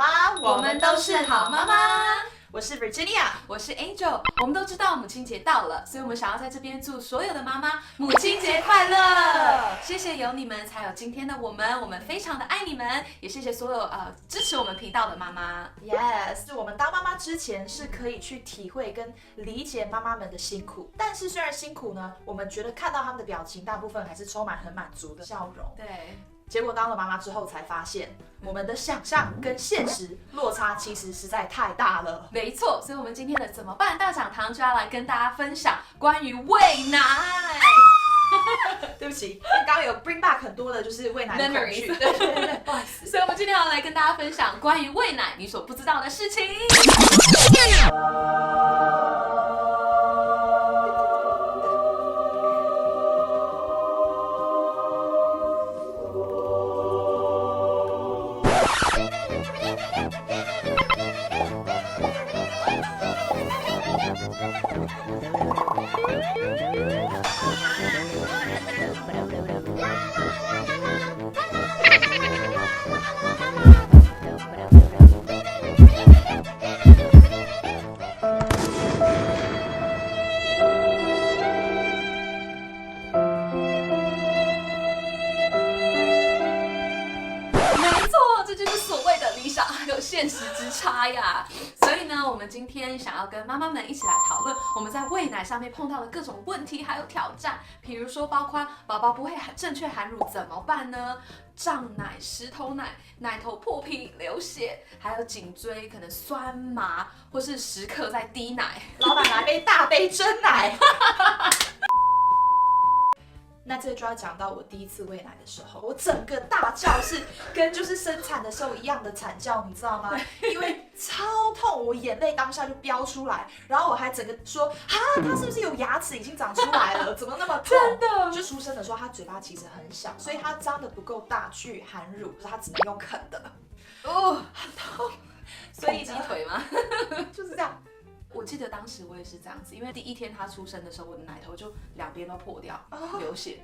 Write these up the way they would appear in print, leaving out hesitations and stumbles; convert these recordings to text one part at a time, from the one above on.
吗？我们都是好妈妈。我是 Virginia， 我是 Angel。我们都知道母亲节到了，所以我们想要在这边祝所有的妈妈母亲节快乐。谢谢有你们才有今天的我们，我们非常的爱你们，也谢谢所有支持我们频道的妈妈。Yes， 我们当妈妈之前是可以去体会跟理解妈妈们的辛苦，但是虽然辛苦呢，我们觉得看到他们的表情，大部分还是充满很满足的笑容。对。结果当了妈妈之后才发现，我们的想象跟现实落差其实实在太大了。没错，所以我们今天的怎么办大讲堂就要来跟大家分享关于喂奶。对不起，因为刚刚有 bring back 很多的就是喂奶的恐惧。对，不好意思。所以我们今天要来跟大家分享关于喂奶你所不知道的事情。现实之差呀，所以呢，我们今天想要跟妈妈们一起来讨论我们在喂奶上面碰到的各种问题还有挑战，比如说包括宝宝不会正确含乳怎么办呢？胀奶、石头奶、奶头破皮流血，还有颈椎可能酸麻，或是时刻在滴奶。老板来杯大杯真奶。那这就要讲到我第一次喂奶的时候，我整个大叫是跟就是生产的时候一样的惨叫，你知道吗？因为超痛，我眼泪当下就飙出来，然后我还整个说啊，他是不是有牙齿已经长出来了？怎么那么痛？真的，就出生的时候他嘴巴其实很小，所以他张的不够大去含乳，他只能用啃的。哦，很痛，所以鸡腿吗？就是这样。我记得当时我也是这样子，因为第一天他出生的时候，我的奶头就两边都破掉，流血，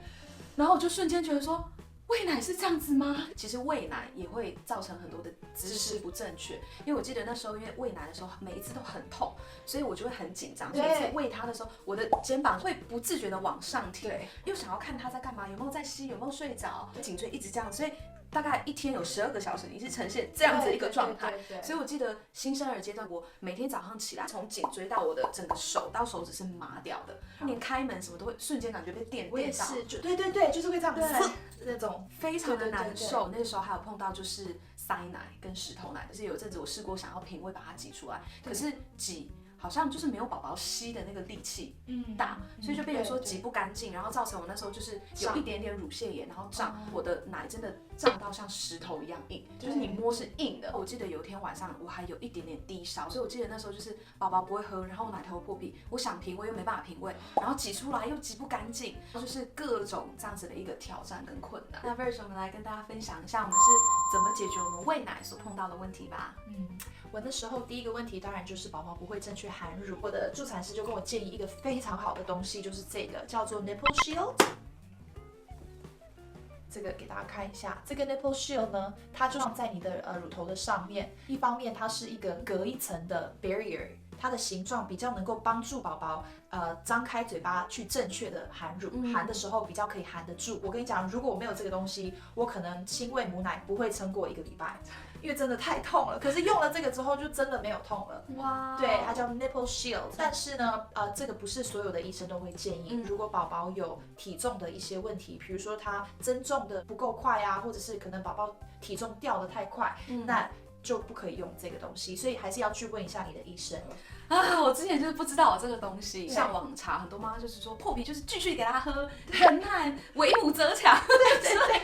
然后我就瞬间觉得说，喂奶是这样子吗？其实喂奶也会造成很多的姿势不正确，因为我记得那时候因为喂奶的时候每一次都很痛，所以我就会很紧张，每次喂他的时候，我的肩膀会不自觉的往上提，又想要看他在干嘛，有没有在吸，有没有睡着，颈椎一直这样，所以大概一天有12个小时，你是呈现这样子一个状态，所以我记得新生儿阶段，我每天早上起来，从颈椎到我的整个手到手指是麻掉的，连开门什么都会瞬间感觉被电到。我也是，对，就是会这样子，那种非常的难受。那个时候还有碰到就是塞奶跟石头奶，就是有一阵子我试过想要瓶胃把它挤出来，可是挤好像就是没有宝宝吸的那个力气大，所以就变成说挤不干净，然后造成我那时候就是有一点点乳腺炎，然后胀，我的奶真的胀到像石头一样硬，就是你摸是硬的。我记得有一天晚上我还有一点点低烧，所以我记得那时候就是宝宝不会喝，然后奶头破皮，我想瓶胃又没办法瓶胃，然后挤出来又挤不干净，就是各种这样子的一个挑战跟困难。那 Virg 我们来跟大家分享一下我们是怎么解决我们喂奶所碰到的问题吧。我那时候第一个问题当然就是宝宝不会正确含乳，我的助产师就跟我建议一个非常好的东西，就是这个叫做 Nipple Shield。这个给大家看一下，这个 Nipple Shield 呢，它就放在你的乳头的上面，一方面它是一个隔一层的 barrier， 它的形状比较能够帮助宝宝张开嘴巴去正确的含乳，含的时候比较可以含得住。我跟你讲，如果我没有这个东西，我可能亲喂母奶不会撑过1个礼拜。因为真的太痛了，可是用了这个之后就真的没有痛了。哇，对，它叫 Nipple Shield。但是呢，这个不是所有的医生都会建议。如果宝宝有体重的一些问题，比如说他增重的不够快啊，或者是可能宝宝体重掉得太快，那就不可以用这个东西。所以还是要去问一下你的医生。我之前就是不知道有这个东西，上网查，很多妈妈就是说破皮就是继续给他喝，忍耐，为母则强。对。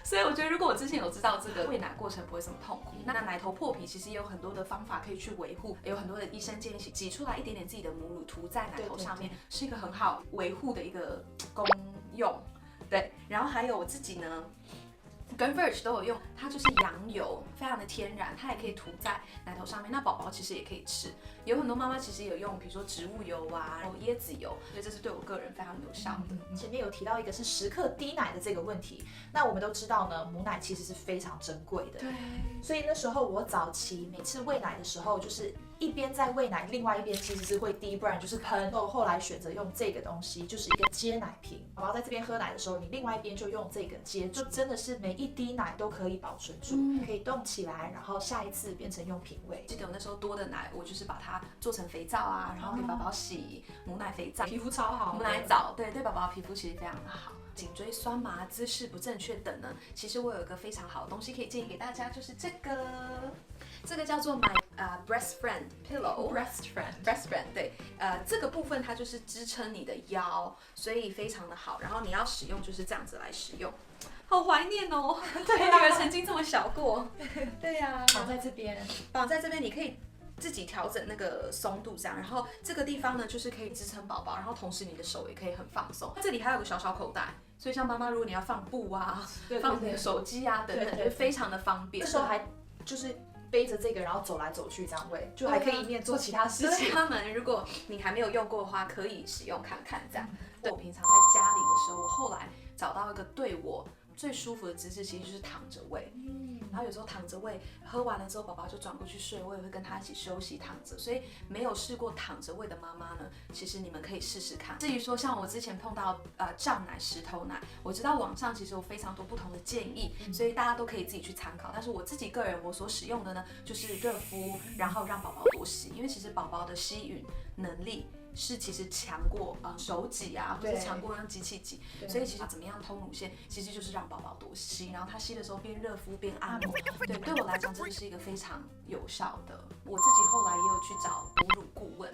所以我觉得，如果我之前有知道这个喂奶过程不会这么痛苦，那奶头破皮其实也有很多的方法可以去维护，有很多的医生建议挤出来一点点自己的母乳涂在奶头上面，是一个很好维护的一个功用。对，然后还有我自己呢，跟 Verge 都有用，它就是羊油，非常的天然，它也可以涂在奶头上面。那宝宝其实也可以吃，有很多妈妈其实有用，比如说植物油啊，然后椰子油，所以这是对我个人非常有效的。前面有提到一个是时刻滴奶的这个问题，那我们都知道呢，母奶其实是非常珍贵的。对，所以那时候我早期每次喂奶的时候，就是一边在喂奶，另外一边其实是会滴，不然就是喷。后来选择用这个东西，就是一个接奶瓶。宝宝在这边喝奶的时候，你另外一边就用这个接，就真的是每一滴奶都可以保存住，可以冻起来，然后下一次变成用品喂。记得我那时候多的奶，我就是把它做成肥皂啊，然后给宝宝洗母奶肥皂，皮肤超好，母奶澡，对宝宝皮肤其实非常的好。颈椎酸麻、姿势不正确等呢，其实我有一个非常好的东西可以建议给大家，就是这个叫做 My Breast Friend Pillow。Breast Friend， 对，这个部分它就是支撑你的腰，所以非常的好。然后你要使用就是这样子来使用，好怀念哦，对，女儿曾经这么小过，对呀，绑在这边，你可以自己调整那个松度这样，然后这个地方呢就是可以支撑宝宝，然后同时你的手也可以很放松。这里还有个小小口袋，所以像妈妈如果你要放布啊，放你的手机啊等等，就非常的方便。这时候还就是背着这个，然后走来走去这样喂，就还可以一面做其他事情。他们如果你还没有用过的话，可以使用看看这样。对，我平常在家里的时候，我后来找到一个对我最舒服的姿势，其实就是躺着喂。然后有时候躺着喂，喝完了之后，宝宝就转过去睡，我也会跟他一起休息躺着。所以没有试过躺着喂的妈妈呢，其实你们可以试试看。至于说像我之前碰到胀奶、石头奶，我知道网上其实有非常多不同的建议，所以大家都可以自己去参考。但是我自己个人我所使用的呢，就是热敷，然后让宝宝多吸，因为其实宝宝的吸吮能力是其实强过手挤啊，或者强过用机器挤，所以其实怎么样通乳腺，其实就是让宝宝多吸，然后他吸的时候边热敷边按摩，对我来讲真的是一个非常有效的。我自己后来也有去找哺乳顾问，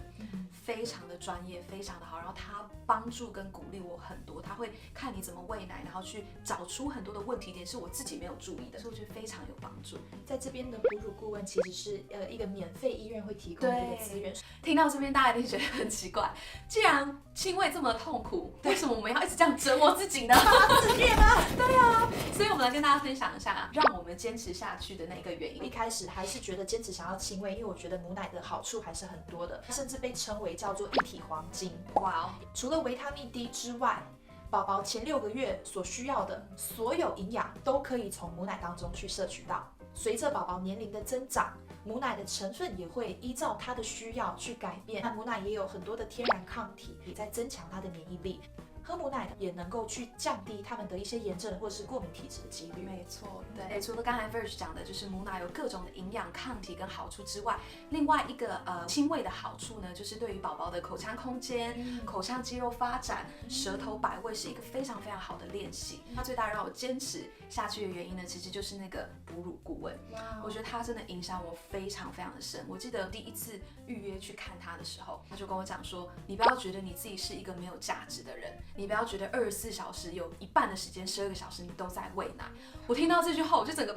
非常的专业，非常的好，然后他帮助跟鼓励我很多，他会看你怎么喂奶，然后去找出很多的问题点是我自己没有注意的，所以我觉得非常有帮助。在这边的哺乳顾问其实是一个免费医院会提供的一个资源。听到这边大家一定觉得很奇怪，既然亲喂这么痛苦，为什么我们要一直这样折磨自己呢？自虐吗？对啊，所以我们来跟大家分享一下，让我们坚持下去的那个原因。一开始还是觉得坚持想要亲喂，因为我觉得母奶的好处还是很多的，甚至被称为叫做一体黄金。哇哦！除了维他命 D 之外，宝宝前6个月所需要的所有营养都可以从母奶当中去摄取到。随着宝宝年龄的增长，母奶的成分也会依照他的需要去改变。那母奶也有很多的天然抗体，也在增强他的免疫力。喝母奶也能够去降低他们的一些炎症或者是过敏体质的几率。没错，对。除了刚才 Verge 讲的，就是母奶有各种的营养、抗体跟好处之外，另外一个亲喂的好处呢，就是对于宝宝的口腔空间、口腔肌肉发展、舌头摆位是一个非常非常好的练习。它最大让我坚持下去的原因呢，其实就是那个哺乳顾问。我觉得他真的影响我非常非常的深。我记得第一次预约去看他的时候，他就跟我讲说，你不要觉得你自己是一个没有价值的人。你不要觉得24小时有一半的时间，12个小时你都在喂奶。我听到这句话，我就整个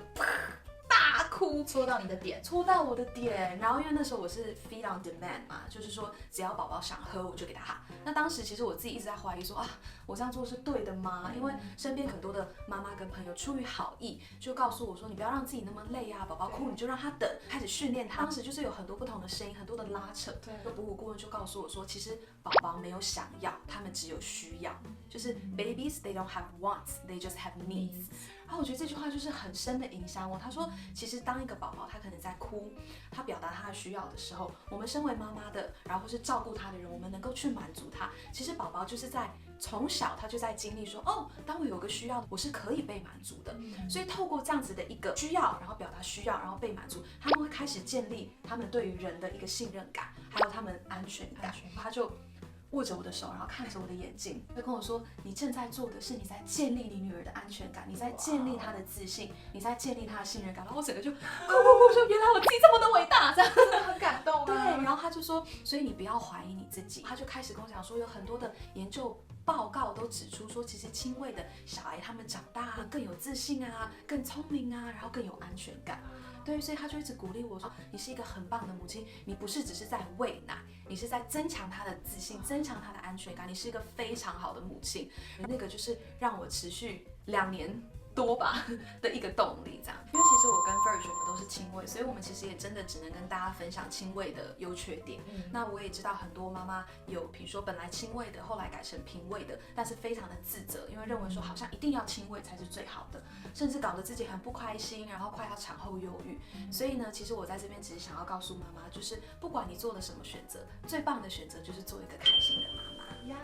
大哭，戳到你的点，戳到我的点。然后因为那时候我是 feed on demand 嘛，就是说只要宝宝想喝，我就给他。那当时其实我自己一直在怀疑说我这样做是对的吗？因为身边很多的妈妈跟朋友出于好意，就告诉我说，你不要让自己那么累啊，宝宝哭你就让他等，开始训练他。当时就是有很多不同的声音，很多的拉扯。对，哺乳顾问就告诉我说，其实宝宝没有想要，他们只有需要。就是 babies they don't have wants, they just have needs。然后我觉得这句话就是很深的影响我。他说，其实当一个宝宝他可能在哭，他表达他的需要的时候，我们身为妈妈的，然后或是照顾他的人，我们能够去满足他。其实宝宝就是在从小他就在经历说，当我有个需要，我是可以被满足的。所以透过这样子的一个需要，然后表达需要，然后被满足，他们会开始建立他们对于人的一个信任感，还有他们安全感。他就握着我的手，然后看着我的眼睛，会跟我说：“你正在做的是你在建立你女儿的安全感，你在建立她的自信，你在建立她的信任感。”然后我整个就哭，说：“原来我自己这么的伟大，这样真的很感动啊。”对，然后他就说：“所以你不要怀疑你自己。”他就开始跟我讲说，有很多的研究报告都指出说，其实亲喂的小孩他们长大更有自信啊，更聪明啊，然后更有安全感。对，所以他就一直鼓励我说，你是一个很棒的母亲，你不是只是在喂奶，你是在增强他的自信，增强他的安全感，你是一个非常好的母亲。那个就是让我持续2年多吧的一个动力，这样。因为其实我跟 Verge 我们都是亲喂，所以我们其实也真的只能跟大家分享亲喂的优缺点。那我也知道很多妈妈有，比如说本来亲喂的，后来改成平喂的，但是非常的自责，因为认为说好像一定要亲喂才是最好的，甚至搞得自己很不开心，然后快要产后忧郁。所以呢，其实我在这边只是想要告诉妈妈，就是不管你做了什么选择，最棒的选择就是做一个开心的妈妈。呀，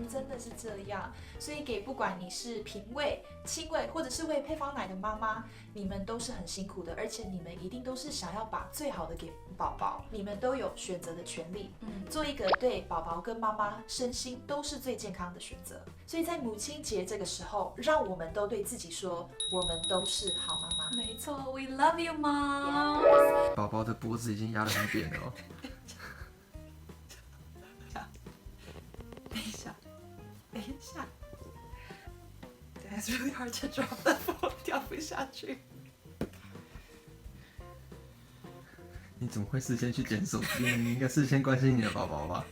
真的是这样。所以给不管你是平喂、亲喂，或者是喂配方奶的妈妈，你们都是很辛苦的，而且你们一定都是想要把最好的给宝宝，你们都有选择的权利，做一个对宝宝跟妈妈身心都是最健康的选择。所以在母亲节这个时候，让我们都对自己说，我们都是好妈妈。没错 ，We love you, mom。宝宝的脖子已经压得很扁了哦。等一下 ，That's really hard to drop the phone， 掉不下去。你怎么会事先去捡手机呢？你应该事先关心你的宝宝吧？